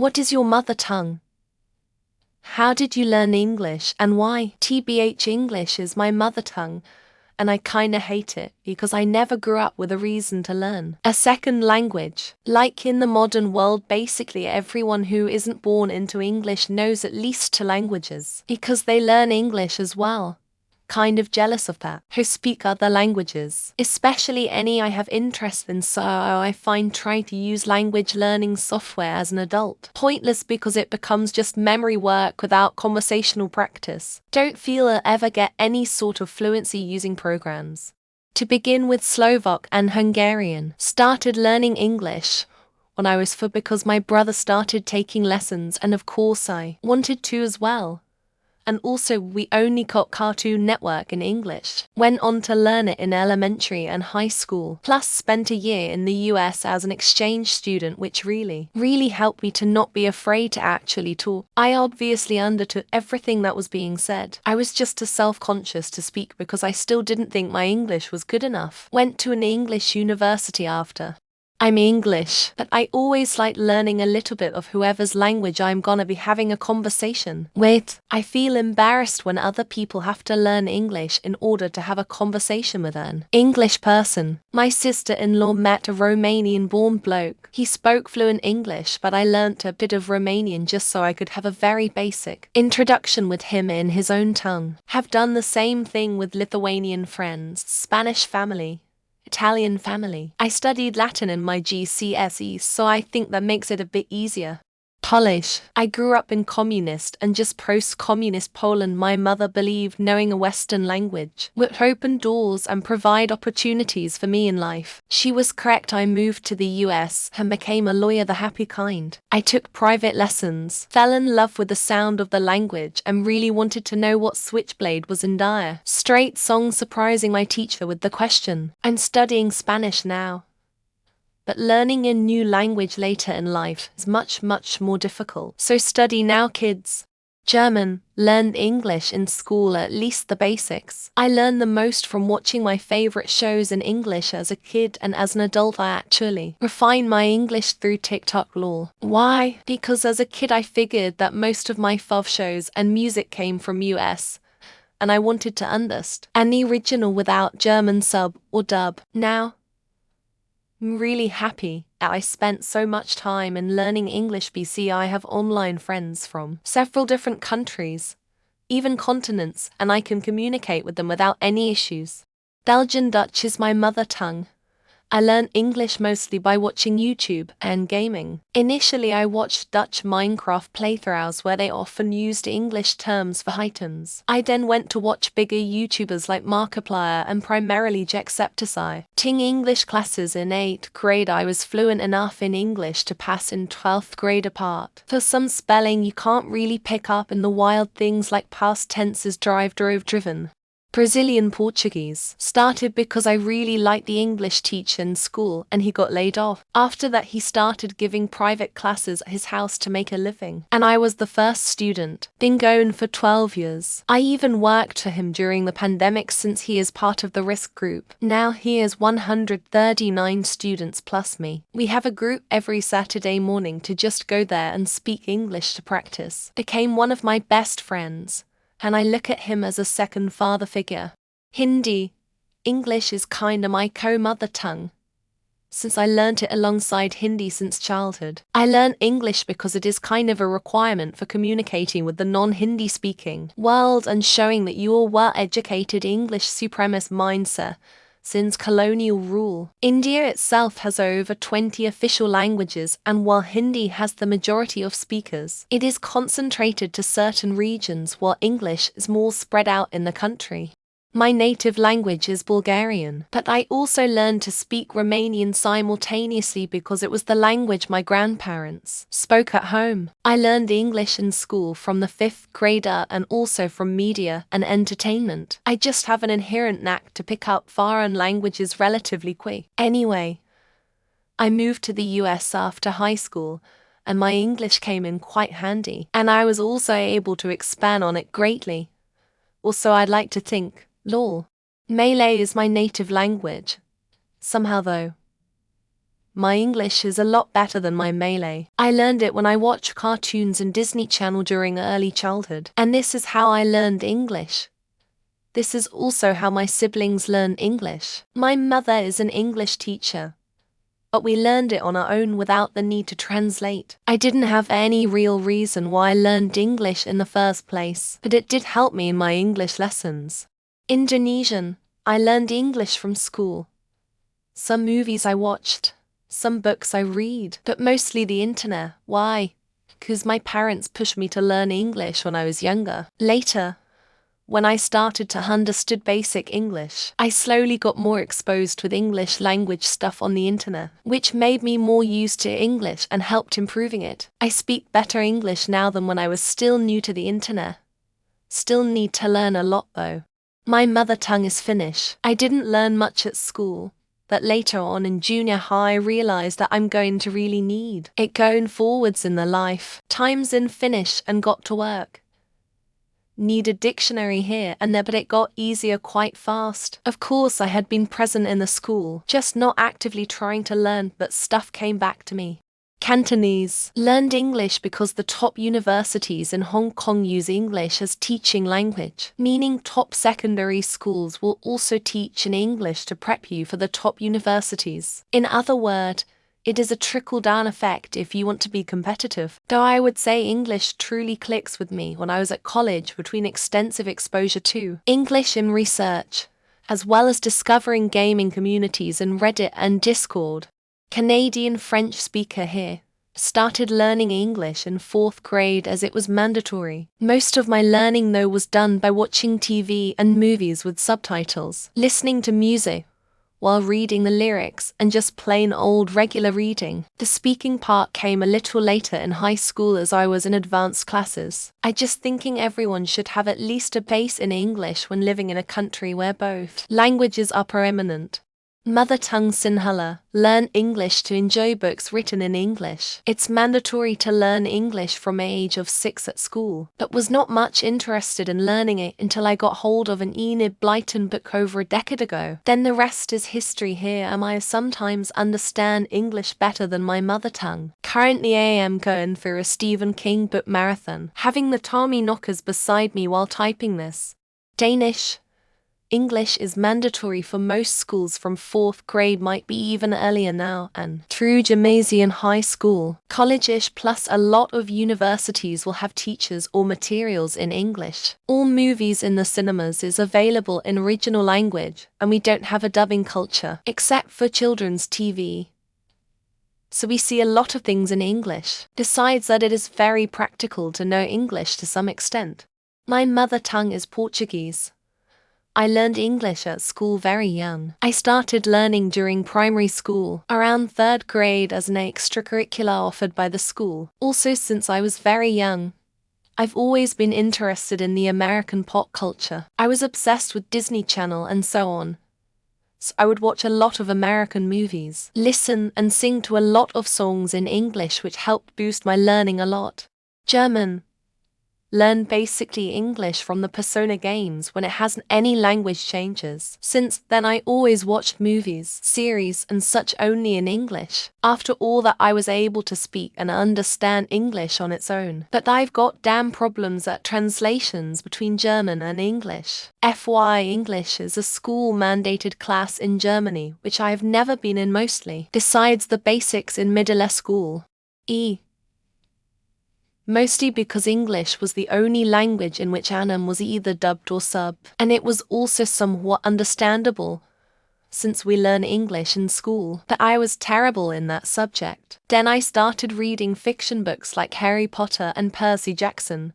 What is your mother tongue? How did you learn English and why? TBH, English is my mother tongue, and I kinda hate it because I never grew up with a reason to learn a second language. Like in the modern world, basically everyone who isn't born into English knows at least two languages because they learn English as well. Kind of jealous of that, who speak other languages, especially any I have interest in, so I find trying to use language learning software as an adult pointless because it becomes just memory work without conversational practice. Don't feel I'll ever get any sort of fluency using programs. To begin with, Slovak and Hungarian. Started learning English when I was 4 because my brother started taking lessons and of course I wanted to as well. And also we only got Cartoon Network in English. Went on to learn it in elementary and high school, plus spent a year in the US as an exchange student, which really helped me to not be afraid to actually talk. I obviously understood everything that was being said. I was just too self-conscious to speak because I still didn't think my English was good enough. Went to an English university after. I'm English, but I always like learning a little bit of whoever's language I'm gonna be having a conversation with. I feel embarrassed when other people have to learn English in order to have a conversation with an English person. My sister-in-law met a Romanian-born bloke. He spoke fluent English, but I learnt a bit of Romanian just so I could have a very basic introduction with him in his own tongue. Have done the same thing with Lithuanian friends, Spanish family, Italian family. I studied Latin in my GCSE, so I think that makes it a bit easier. Polish. I grew up in communist and just post-communist Poland. My mother believed knowing a Western language would open doors and provide opportunities for me in life. She was correct. I moved to the US and became a lawyer, the happy kind. I took private lessons, fell in love with the sound of the language and really wanted to know what Switchblade was in Dire Straits song, surprising my teacher with the question. I'm studying Spanish now. But learning a new language later in life is much more difficult. So study now, kids. German. Learned English in school, at least the basics. I learned the most from watching my favorite shows in English as a kid, and as an adult I actually refined my English through TikTok lol. Why? Because as a kid I figured that most of my fave shows and music came from US, and I wanted to understand an original without German sub or dub. Now, I'm really happy that I spent so much time in learning English. BC, I have online friends from several different countries, even continents, and I can communicate with them without any issues. Belgian Dutch is my mother tongue. I learned English mostly by watching YouTube and gaming. Initially I watched Dutch Minecraft playthroughs where they often used English terms for items. I then went to watch bigger YouTubers like Markiplier and primarily Jacksepticeye. Ting English classes in 8th grade. I was fluent enough in English to pass in 12th grade apart. For some spelling you can't really pick up in the wild things like past tenses, drive, drove, driven. Brazilian Portuguese. Started because I really liked the English teacher in school and he got laid off. After that he started giving private classes at his house to make a living. And I was the first student. Been going for 12 years. I even worked for him during the pandemic since he is part of the risk group. Now he has 139 students plus me. We have a group every Saturday morning to just go there and speak English to practice. Became one of my best friends, and I look at him as a second father figure. Hindi. English is kinda my co-mother tongue, since I learnt it alongside Hindi since childhood. I learn English because it is kind of a requirement for communicating with the non-Hindi speaking world and showing that you are well-educated English supremacist mindset. Since colonial rule, India itself has over 20 official languages, and while Hindi has the majority of speakers, it is concentrated to certain regions while English is more spread out in the country. My native language is Bulgarian, but I also learned to speak Romanian simultaneously because it was the language my grandparents spoke at home. I learned English in school from the 5th grade and also from media and entertainment. I just have an inherent knack to pick up foreign languages relatively quick. Anyway, I moved to the US after high school, and my English came in quite handy, and I was also able to expand on it greatly. Also, I'd like to think. Lol. Malay is my native language. Somehow though, my English is a lot better than my Malay. I learned it when I watched cartoons and Disney Channel during early childhood. And this is how I learned English. This is also how my siblings learn English. My mother is an English teacher, but we learned it on our own without the need to translate. I didn't have any real reason why I learned English in the first place, but it did help me in my English lessons. Indonesian. I learned English from school. Some movies I watched, some books I read, but mostly the internet. Why? Because my parents pushed me to learn English when I was younger. Later, when I started to understand basic English, I slowly got more exposed with English language stuff on the internet, which made me more used to English and helped improving it. I speak better English now than when I was still new to the internet. Still need to learn a lot though. My mother tongue is Finnish. I didn't learn much at school, but later on in junior high I realized that I'm going to really need it going forwards in the life. Times in Finnish and got to work. Need a dictionary here and there, but it got easier quite fast. Of course I had been present in the school, just not actively trying to learn, but stuff came back to me. Cantonese. Learned English because the top universities in Hong Kong use English as teaching language, meaning top secondary schools will also teach in English to prep you for the top universities. In other words, it is a trickle-down effect if you want to be competitive. Though I would say English truly clicks with me when I was at college between extensive exposure to English in research, as well as discovering gaming communities in Reddit and Discord. Canadian French speaker here. Started learning English in 4th grade as it was mandatory. Most of my learning though was done by watching TV and movies with subtitles, listening to music while reading the lyrics, and just plain old regular reading. The speaking part came a little later in high school as I was in advanced classes. I just thinking everyone should have at least a base in English when living in a country where both languages are preeminent. Mother tongue Sinhala. Learn English to enjoy books written in English. It's mandatory to learn English from the age of 6 at school, but was not much interested in learning it until I got hold of an Enid Blyton book over a decade ago. Then the rest is history here, and I sometimes understand English better than my mother tongue. Currently I am going through a Stephen King book marathon, having the Tommy knockers beside me while typing this. Danish. English is mandatory for most schools from 4th grade, might be even earlier now, and through gymnasium high school, college-ish, plus a lot of universities will have teachers or materials in English. All movies in the cinemas is available in original language, and we don't have a dubbing culture, except for children's TV. So we see a lot of things in English. Besides that, it is very practical to know English to some extent. My mother tongue is Portuguese. I learned English at school very young. I started learning during primary school, around 3rd grade, as an extracurricular offered by the school. Also, since I was very young, I've always been interested in the American pop culture. I was obsessed with Disney Channel and so on. So I would watch a lot of American movies, listen and sing to a lot of songs in English, which helped boost my learning a lot. German. Learn basically English from the Persona games when it hasn't any language changes. Since then I always watched movies, series and such only in English. After all that, I was able to speak and understand English on its own. But I've got damn problems at translations between German and English. FY English is a school mandated class in Germany, which I have never been in mostly, besides the basics in middle school. Mostly because English was the only language in which anime was either dubbed or subbed, and it was also somewhat understandable, since we learn English in school, but I was terrible in that subject. Then I started reading fiction books like Harry Potter and Percy Jackson.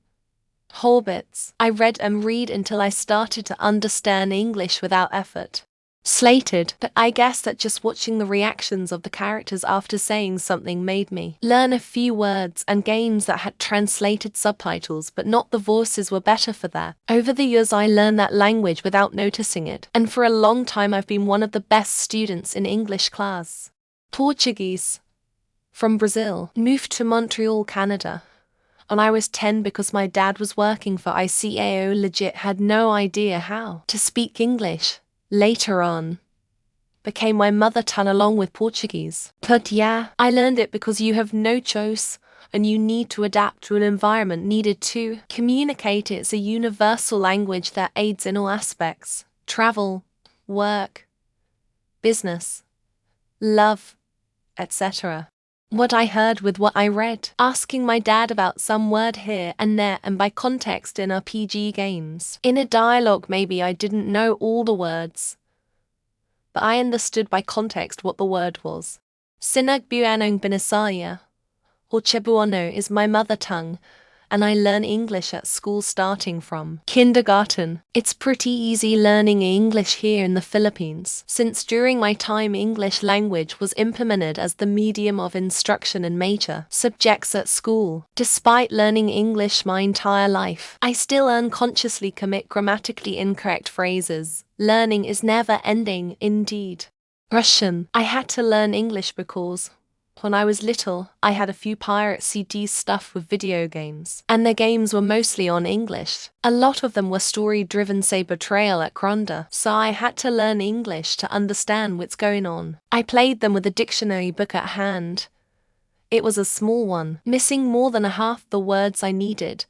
Hobbits. I read and read until I started to understand English without effort. Slated, but I guess that just watching the reactions of the characters after saying something made me learn a few words, and games that had translated subtitles but not the voices were better for that. Over the years I learned that language without noticing it, and for a long time I've been one of the best students in English class. Portuguese. From Brazil, moved to Montreal, Canada. When I was 10 because my dad was working for ICAO, legit had no idea how to speak English. Later on, became my mother tongue along with Portuguese. But yeah, I learned it because you have no choice and you need to adapt to an environment needed to communicate. It's a universal language that aids in all aspects: travel, work, business, love, etc. What I heard with what I read, asking my dad about some word here and there, and by context in RPG games. In a dialogue maybe I didn't know all the words, but I understood by context what the word was. Sinagbuan ang Binasaya, or Cebuano, is my mother tongue, and I learn English at school starting from kindergarten. It's pretty easy learning English here in the Philippines, since during my time English language was implemented as the medium of instruction in major subjects at school. Despite learning English my entire life, I still unconsciously commit grammatically incorrect phrases. Learning is never ending, indeed. Russian. I had to learn English because when I was little, I had a few pirate CDs stuffed with video games, and the games were mostly on English. A lot of them were story-driven, say Betrayal at Kronda, so I had to learn English to understand what's going on. I played them with a dictionary book at hand. It was a small one, missing more than half the words I needed,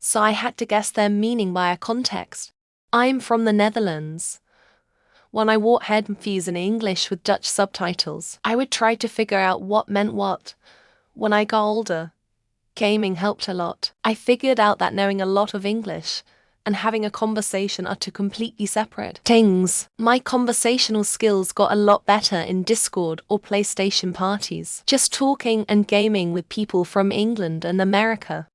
so I had to guess their meaning by a context. I'm from the Netherlands. When I watched headphones in English with Dutch subtitles, I would try to figure out what meant what. When I got older, gaming helped a lot. I figured out that knowing a lot of English and having a conversation are two completely separate things. My conversational skills got a lot better in Discord or PlayStation parties, just talking and gaming with people from England and America.